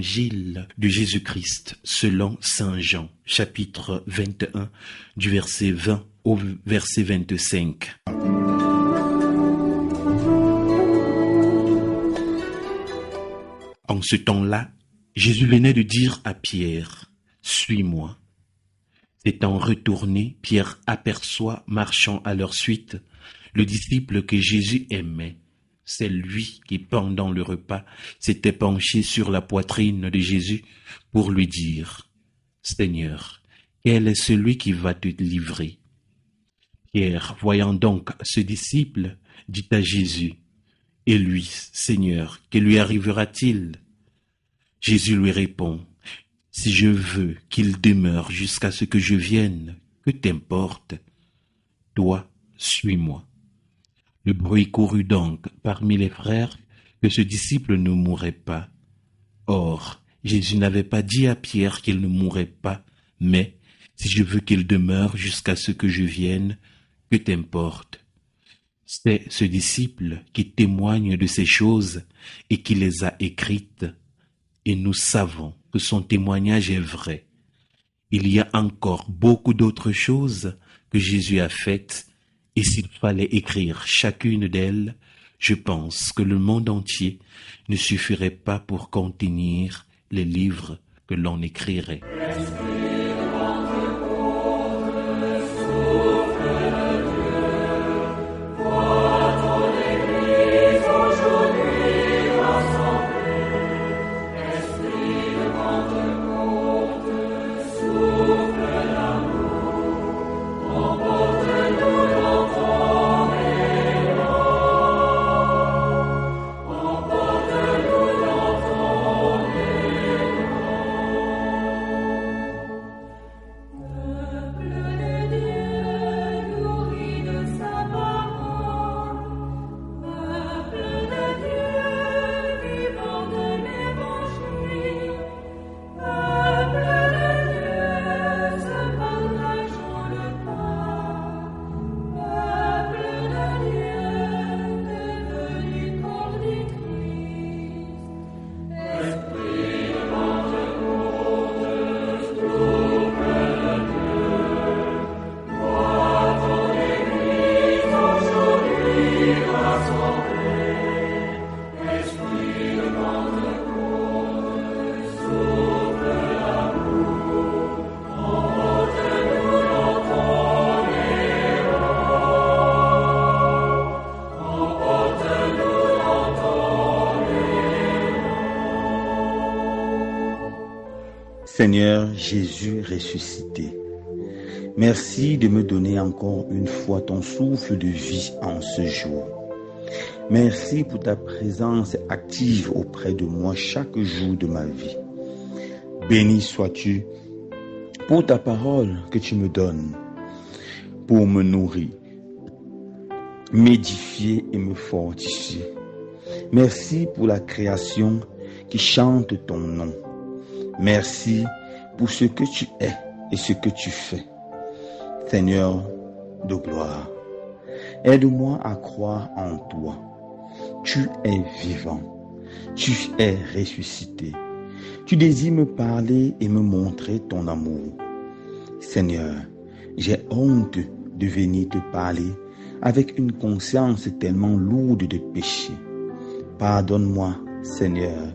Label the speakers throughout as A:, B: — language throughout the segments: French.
A: Évangile de Jésus-Christ selon Saint Jean, chapitre 21, du verset 20 au verset 25. En ce temps-là, Jésus venait de dire à Pierre, « Suis-moi ». S'étant retourné, Pierre aperçoit, marchant à leur suite, le disciple que Jésus aimait. C'est lui qui, pendant le repas, s'était penché sur la poitrine de Jésus pour lui dire, « Seigneur, quel est celui qui va te livrer ?» Pierre, voyant donc ce disciple, dit à Jésus, « Et lui, Seigneur, que lui arrivera-t-il ?» Jésus lui répond, « Si je veux qu'il demeure jusqu'à ce que je vienne, que t'importe? Toi, suis-moi. » Le bruit courut donc parmi les frères que ce disciple ne mourrait pas. Or, Jésus n'avait pas dit à Pierre qu'il ne mourrait pas, mais « Si je veux qu'il demeure jusqu'à ce que je vienne, que t'importe ?» C'est ce disciple qui témoigne de ces choses et qui les a écrites, et nous savons que son témoignage est vrai. Il y a encore beaucoup d'autres choses que Jésus a faites, et s'il fallait écrire chacune d'elles, je pense que le monde entier ne suffirait pas pour contenir les livres que l'on écrirait.
B: Seigneur Jésus ressuscité, merci de me donner encore une fois ton souffle de vie en ce jour. Merci pour ta présence active auprès de moi chaque jour de ma vie. Béni sois-tu pour ta parole que tu me donnes, pour me nourrir, m'édifier et me fortifier. Merci pour la création qui chante ton nom. Merci pour ce que tu es et ce que tu fais. Seigneur de gloire, aide-moi à croire en toi. Tu es vivant, tu es ressuscité. Tu désires me parler et me montrer ton amour. Seigneur, j'ai honte de venir te parler avec une conscience tellement lourde de péché. Pardonne-moi, Seigneur,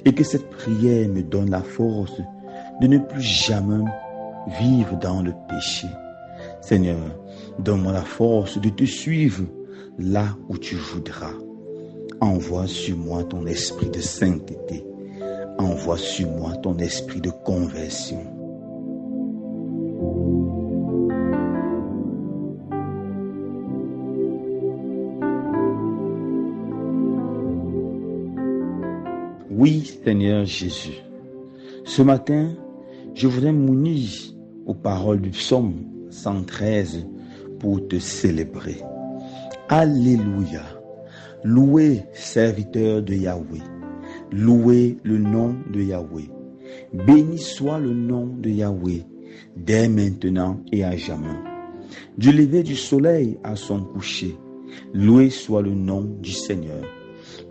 B: et que cette prière me donne la force de ne plus jamais vivre dans le péché. Seigneur, donne-moi la force de te suivre là où tu voudras. Envoie sur moi ton esprit de sainteté. Envoie sur moi ton esprit de conversion. Oui, Seigneur Jésus, ce matin, je voudrais m'unir aux paroles du psaume 113 pour te célébrer. Alléluia. Louez, serviteur de Yahweh. Louez le nom de Yahweh. Béni soit le nom de Yahweh, dès maintenant et à jamais. Du lever du soleil à son coucher, loué soit le nom du Seigneur.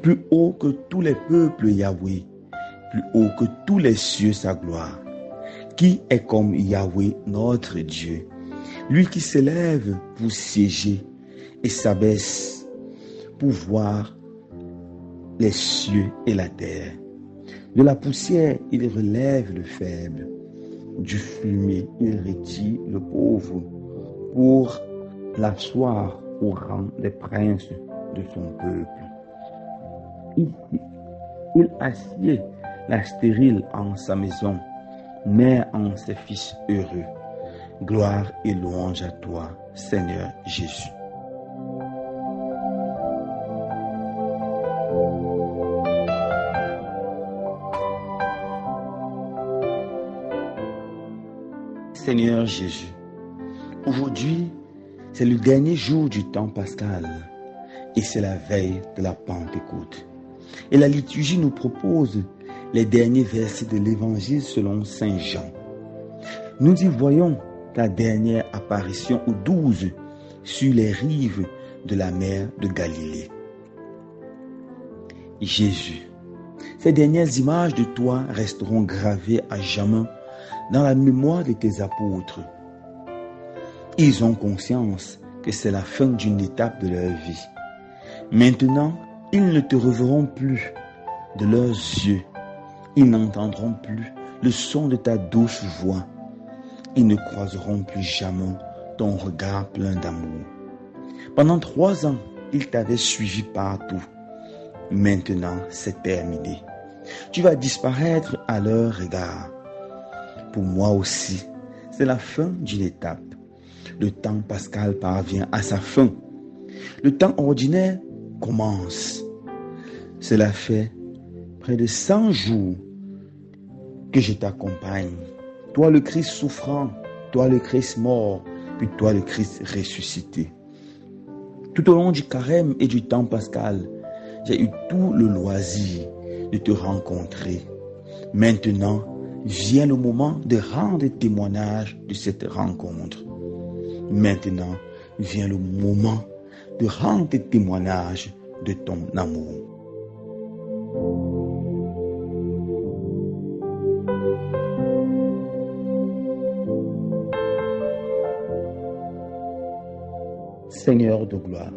B: Plus haut que tous les peuples, Yahweh, plus haut que tous les cieux sa gloire. Qui est comme Yahweh notre Dieu, lui qui s'élève pour siéger et s'abaisse pour voir les cieux et la terre. De la poussière, il relève le faible. Du fumier, il retire le pauvre pour l'asseoir au rang des princes de son peuple. Il assied la stérile en sa maison, mère en ses fils heureux. Gloire et louange à toi, Seigneur Jésus. Seigneur Jésus, aujourd'hui, c'est le dernier jour du temps pascal et c'est la veille de la Pentecôte. Et la liturgie nous propose les derniers versets de l'Évangile selon Saint Jean. Nous y voyons ta dernière apparition aux 12 sur les rives de la mer de Galilée. Jésus, ces dernières images de toi resteront gravées à jamais dans la mémoire de tes apôtres. Ils ont conscience que c'est la fin d'une étape de leur vie. Maintenant, ils ne te reverront plus de leurs yeux. Ils n'entendront plus le son de ta douce voix. Ils ne croiseront plus jamais ton regard plein d'amour. Pendant 3 ans, ils t'avaient suivi partout. Maintenant, c'est terminé. Tu vas disparaître à leur regard. Pour moi aussi, c'est la fin d'une étape. Le temps pascal parvient à sa fin. Le temps ordinaire commence. Cela fait près de 100 jours que je t'accompagne. Toi le Christ souffrant, toi le Christ mort, puis toi le Christ ressuscité. Tout au long du carême et du temps pascal, j'ai eu tout le loisir de te rencontrer. Maintenant, vient le moment de rendre témoignage de cette rencontre. Maintenant, vient le moment de rendre témoignage de ton amour. Seigneur de gloire,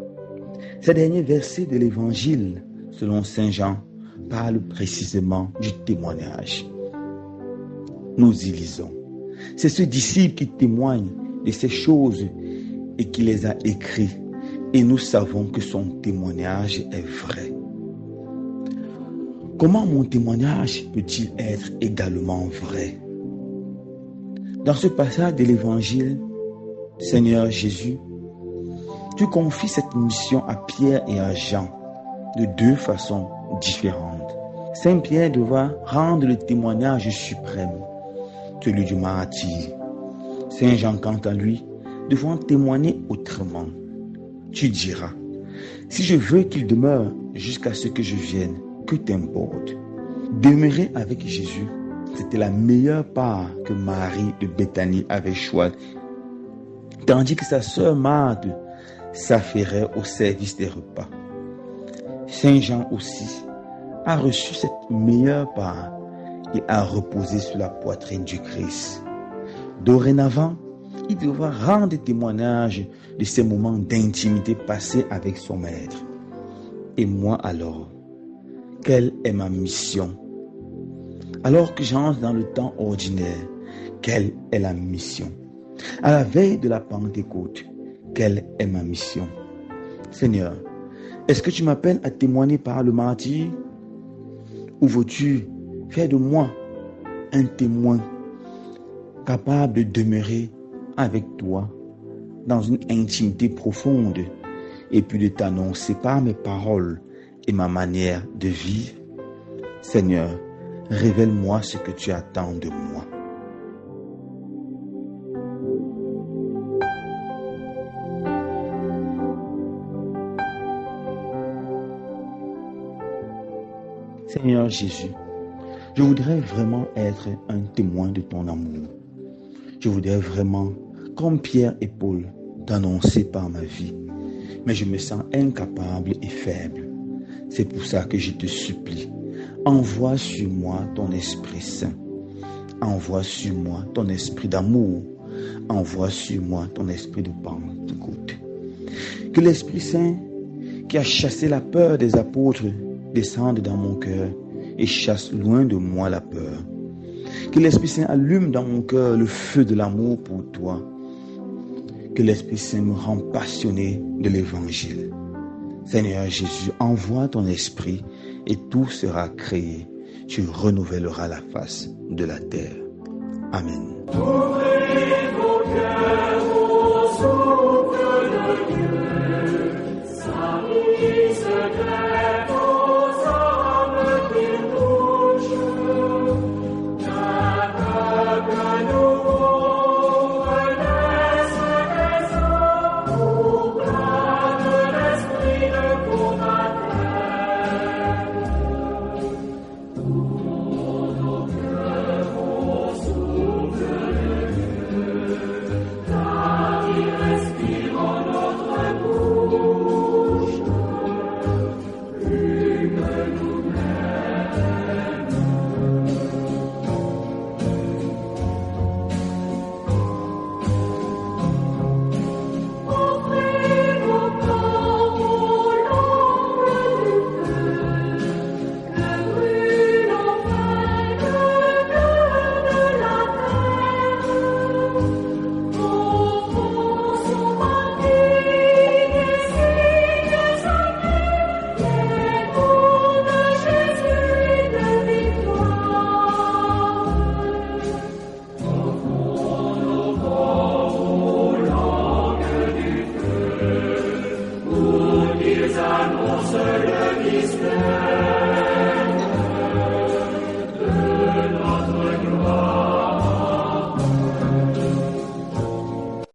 B: ces derniers versets de l'Évangile, selon Saint Jean, parlent précisément du témoignage. Nous y lisons. C'est ce disciple qui témoigne de ces choses et qui les a écrites. Et nous savons que son témoignage est vrai. Comment mon témoignage peut-il être également vrai? Dans ce passage de l'Évangile, Seigneur Jésus, tu confies cette mission à Pierre et à Jean de 2 façons différentes. Saint Pierre devra rendre le témoignage suprême, celui du martyr. Saint Jean, quant à lui, devra témoigner autrement. Tu diras, si je veux qu'il demeure jusqu'à ce que je vienne, que t'importe? Demeurer avec Jésus, c'était la meilleure part que Marie de Béthanie avait choisie, tandis que sa sœur Marthe s'affairait au service des repas. Saint Jean aussi a reçu cette meilleure part et a reposé sur la poitrine du Christ. Dorénavant, il devra rendre témoignage de ces moments d'intimité passés avec son maître. Et moi alors, quelle est ma mission? Alors que j'entre dans le temps ordinaire, quelle est la mission? À la veille de la Pentecôte, quelle est ma mission? Seigneur, est-ce que tu m'appelles à témoigner par le martyr? Ou veux-tu faire de moi un témoin capable de demeurer avec toi dans une intimité profonde et puis de t'annoncer par mes paroles et ma manière de vivre? Seigneur, révèle-moi ce que tu attends de moi. Seigneur Jésus, je voudrais vraiment être un témoin de ton amour. Je voudrais vraiment, comme Pierre et Paul, t'annoncer par ma vie. Mais je me sens incapable et faible. C'est pour ça que je te supplie, Envoie sur moi ton Esprit Saint. Envoie sur moi ton esprit d'amour. Envoie sur moi ton esprit de Pentecôte. Que l'Esprit Saint qui a chassé la peur des apôtres descende dans mon cœur et chasse loin de moi la peur. Que l'Esprit Saint allume dans mon cœur le feu de l'amour pour toi. Que l'Esprit Saint me rende passionné de l'Évangile. Seigneur Jésus, envoie ton Esprit et tout sera créé. Tu renouvelleras la face de la terre. Amen. Ouvrez vos cœurs aux